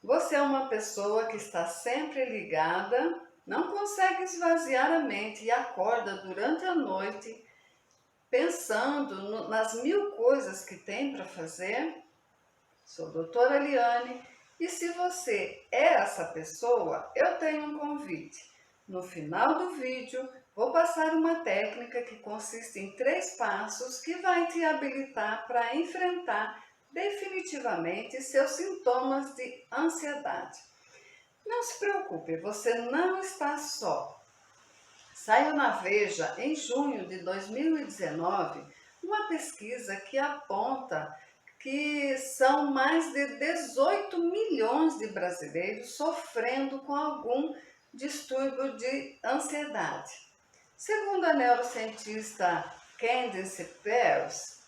Você é uma pessoa que está sempre ligada, não consegue esvaziar a mente e acorda durante a noite pensando nas mil coisas que tem para fazer? Sou a doutora Liane e se você é essa pessoa, eu tenho um convite. No final do vídeo, vou passar uma técnica que consiste em 3 passos que vai te habilitar para enfrentar definitivamente seus sintomas de ansiedade. Não se preocupe, você não está só. Saiu na Veja, em junho de 2019, uma pesquisa que aponta que são mais de 18 milhões de brasileiros sofrendo com algum distúrbio de ansiedade. Segundo a neurocientista Candice Pearce,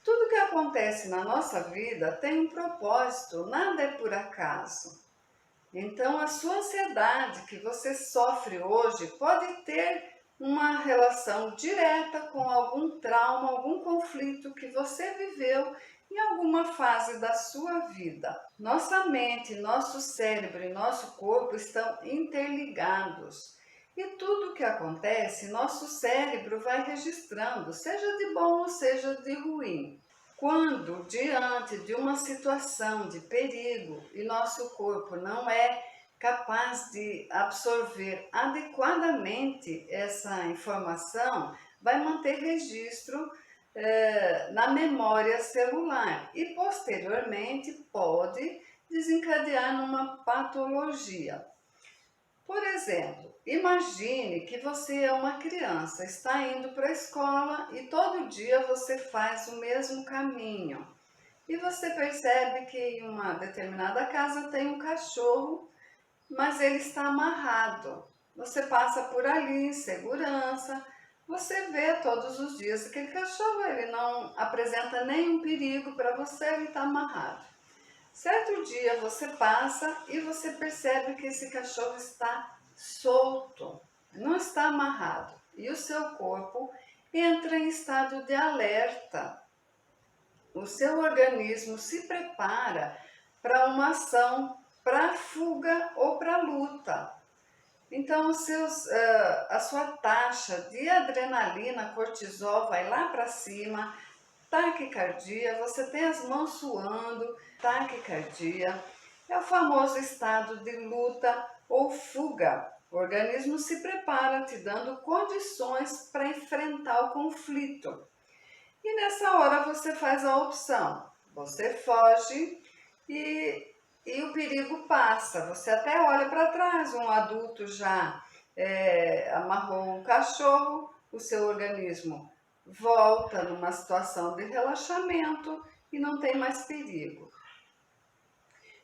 tudo que acontece na nossa vida tem um propósito, nada é por acaso. Então, a sua ansiedade que você sofre hoje pode ter uma relação direta com algum trauma, algum conflito que você viveu em alguma fase da sua vida. Nossa mente, nosso cérebro e nosso corpo estão interligados. E tudo o que acontece, nosso cérebro vai registrando, seja de bom ou seja de ruim. Quando, diante de uma situação de perigo e nosso corpo não é capaz de absorver adequadamente essa informação, vai manter registro na memória celular e posteriormente pode desencadear numa patologia. Por exemplo, imagine que você é uma criança, está indo para a escola e todo dia você faz o mesmo caminho. E você percebe que em uma determinada casa tem um cachorro, mas ele está amarrado. Você passa por ali em segurança, você vê todos os dias aquele cachorro, ele não apresenta nenhum perigo para você, ele está amarrado. Certo dia você passa e você percebe que esse cachorro está solto, não está amarrado. E o seu corpo entra em estado de alerta. O seu organismo se prepara para uma ação, para fuga ou para luta. Então, a sua taxa de adrenalina, cortisol vai lá para cima, taquicardia, você tem as mãos suando, taquicardia, é o famoso estado de luta ou fuga. O organismo se prepara, te dando condições para enfrentar o conflito. E nessa hora você faz a opção, você foge e o perigo passa. Você até olha para trás, um adulto já amarrou um cachorro, o seu organismo volta numa situação de relaxamento e não tem mais perigo.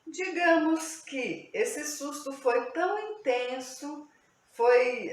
Digamos que esse susto foi tão intenso, foi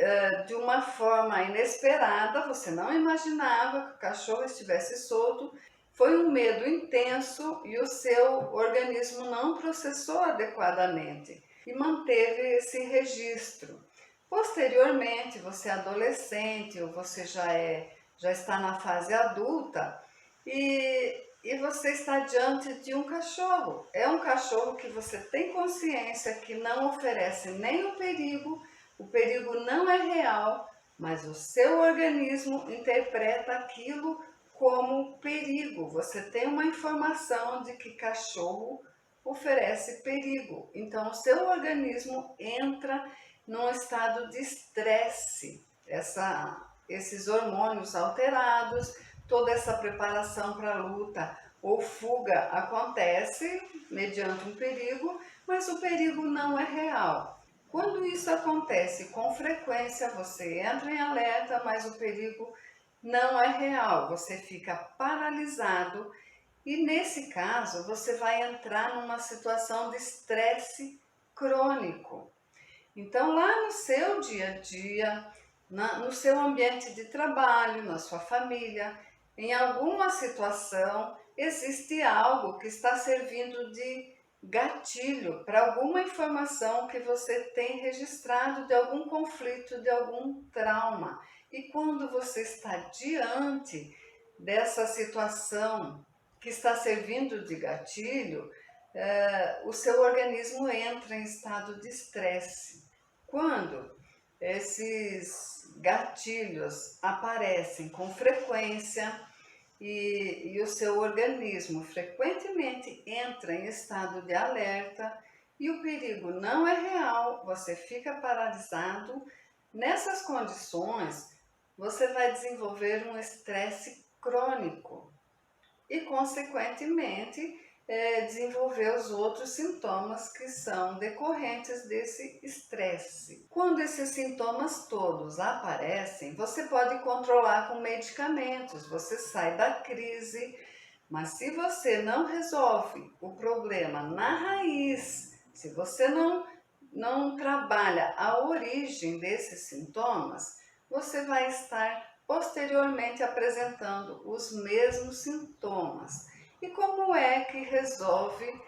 de uma forma inesperada, você não imaginava que o cachorro estivesse solto, foi um medo intenso e o seu organismo não processou adequadamente e manteve esse registro. Posteriormente, você é adolescente ou você já está na fase adulta e você está diante de um cachorro. É um cachorro que você tem consciência que não oferece nenhum perigo, o perigo não é real, mas o seu organismo interpreta aquilo como perigo. Você tem uma informação de que cachorro oferece perigo. Então, o seu organismo entra num estado de estresse. Esses hormônios alterados, toda essa preparação para a luta ou fuga acontece mediante um perigo, mas o perigo não é real. Quando isso acontece com frequência, você entra em alerta, mas o perigo não é real, você fica paralisado e nesse caso você vai entrar numa situação de estresse crônico. Então, lá no seu dia a dia, no seu ambiente de trabalho, na sua família, em alguma situação, existe algo que está servindo de gatilho para alguma informação que você tem registrado de algum conflito, de algum trauma. E quando você está diante dessa situação que está servindo de gatilho, o seu organismo entra em estado de estresse. Quando esses gatilhos aparecem com frequência e o seu organismo frequentemente entra em estado de alerta e o perigo não é real, você fica paralisado. Nessas condições, você vai desenvolver um estresse crônico e, consequentemente, desenvolver os outros sintomas que são decorrentes desse estresse. Quando esses sintomas todos aparecem, você pode controlar com medicamentos, você sai da crise, mas se você não resolve o problema na raiz, se você não trabalha a origem desses sintomas, você vai estar posteriormente apresentando os mesmos sintomas. E como é que resolve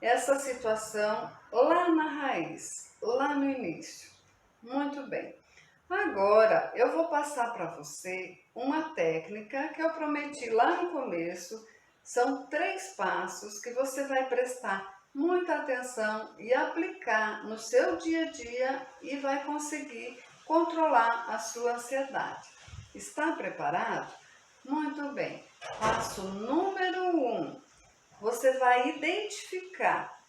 essa situação lá na raiz, lá no início? Muito bem. Agora eu vou passar para você uma técnica que eu prometi lá no começo. São 3 passos que você vai prestar muita atenção e aplicar no seu dia a dia e vai conseguir controlar a sua ansiedade. Está preparado? Muito bem. Passo número 1. Você vai identificar.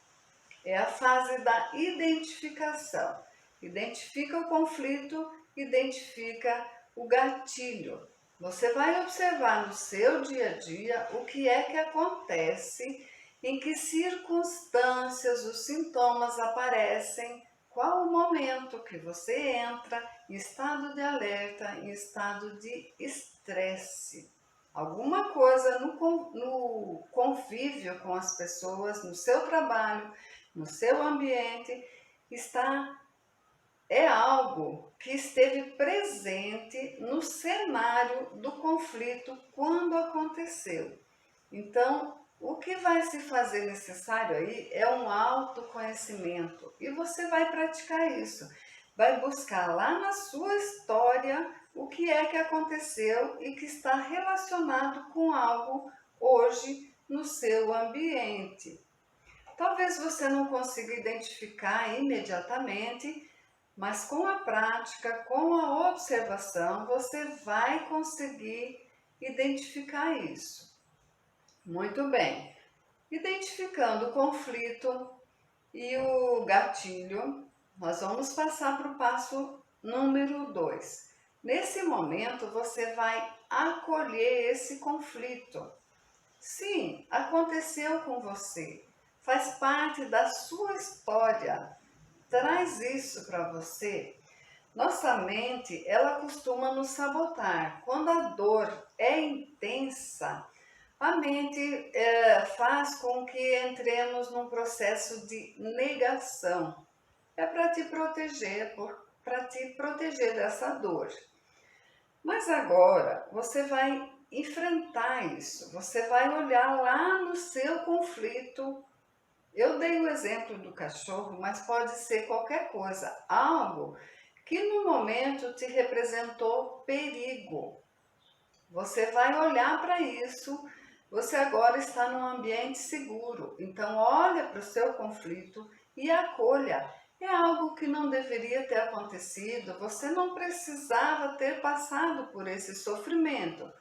É a fase da identificação. Identifica o conflito, identifica o gatilho. Você vai observar no seu dia a dia o que é que acontece, em que circunstâncias os sintomas aparecem, qual o momento que você entra em estado de alerta, em estado de estresse. Alguma coisa no convívio com as pessoas, no seu trabalho, no seu ambiente, é algo que esteve presente no cenário do conflito quando aconteceu. Então, o que vai se fazer necessário aí é um autoconhecimento e você vai praticar isso. Vai buscar lá na sua história o que é que aconteceu e que está relacionado com algo hoje no seu ambiente. Talvez você não consiga identificar imediatamente, mas com a prática, com a observação, você vai conseguir identificar isso. Muito bem. Identificando o conflito e o gatilho, nós vamos passar para o passo número 2. Nesse momento, você vai acolher esse conflito. Sim, aconteceu com você. Faz parte da sua história. Traz isso para você. Nossa mente, ela costuma nos sabotar. Quando a dor é intensa, a mente faz com que entremos num processo de negação. É para te proteger, para te proteger dessa dor. Mas agora você vai enfrentar isso, você vai olhar lá no seu conflito. Eu dei o exemplo do cachorro, mas pode ser qualquer coisa, algo que no momento te representou perigo. Você vai olhar para isso, você agora está num ambiente seguro, então olha para o seu conflito e acolha. É algo que não deveria ter acontecido, você não precisava ter passado por esse sofrimento,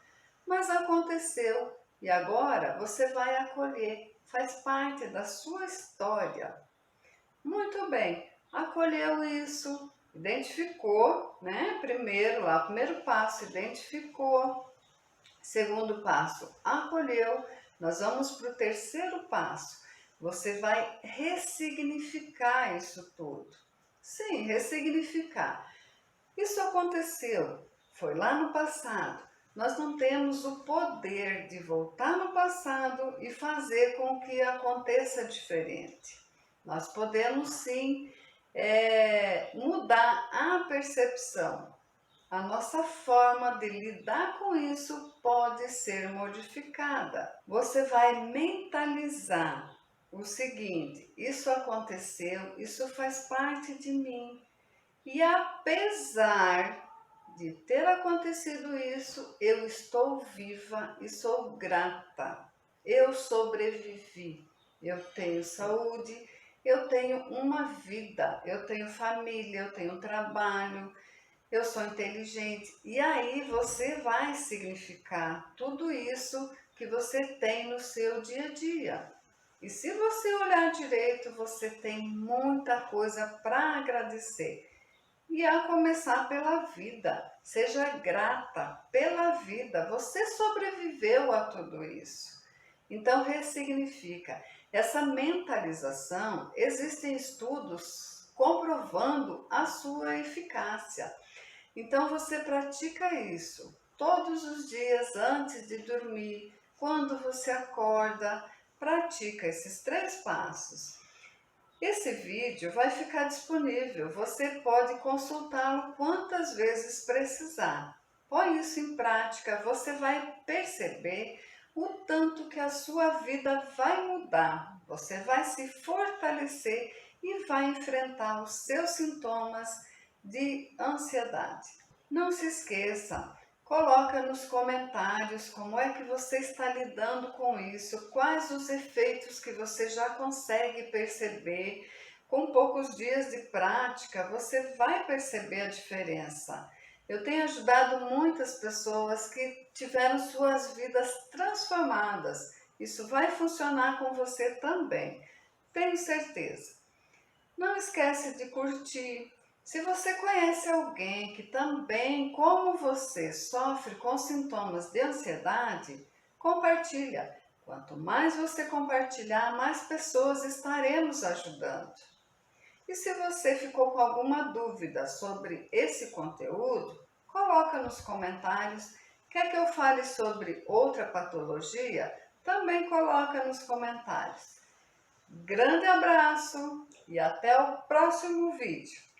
mas aconteceu e agora você vai acolher, faz parte da sua história. Muito bem, acolheu isso, identificou, né? Primeiro passo, identificou. Segundo passo, acolheu. Nós vamos para o terceiro passo. Você vai ressignificar isso tudo. Sim, ressignificar. Isso aconteceu, foi lá no passado. Nós não temos o poder de voltar no passado e fazer com que aconteça diferente. Nós podemos sim mudar a percepção. A nossa forma de lidar com isso pode ser modificada. Você vai mentalizar o seguinte: isso aconteceu, isso faz parte de mim. E apesar de ter acontecido isso, eu estou viva e sou grata. Eu sobrevivi. eu tenho saúde, eu tenho uma vida, eu tenho família, eu tenho trabalho, eu sou inteligente. E aí você vai significar tudo isso que você tem no seu dia a dia. E se você olhar direito, você tem muita coisa para agradecer. E a começar pela vida. Seja grata pela vida. Você sobreviveu a tudo isso. Então, ressignifica. Essa mentalização, existem estudos comprovando a sua eficácia. Então, você pratica isso todos os dias antes de dormir, quando você acorda, pratica esses 3 passos. Esse vídeo vai ficar disponível, você pode consultá-lo quantas vezes precisar. Põe isso em prática, você vai perceber o tanto que a sua vida vai mudar. Você vai se fortalecer e vai enfrentar os seus sintomas de ansiedade. Não se esqueça, coloca nos comentários como é que você está lidando com isso, quais os efeitos que você já consegue perceber. Com poucos dias de prática, você vai perceber a diferença. Eu tenho ajudado muitas pessoas que tiveram suas vidas transformadas. Isso vai funcionar com você também, tenho certeza. Não esquece de curtir. Se você conhece alguém que também, como você, sofre com sintomas de ansiedade, compartilha. Quanto mais você compartilhar, mais pessoas estaremos ajudando. E se você ficou com alguma dúvida sobre esse conteúdo, coloca nos comentários. Quer que eu fale sobre outra patologia? Também coloca nos comentários. Grande abraço e até o próximo vídeo.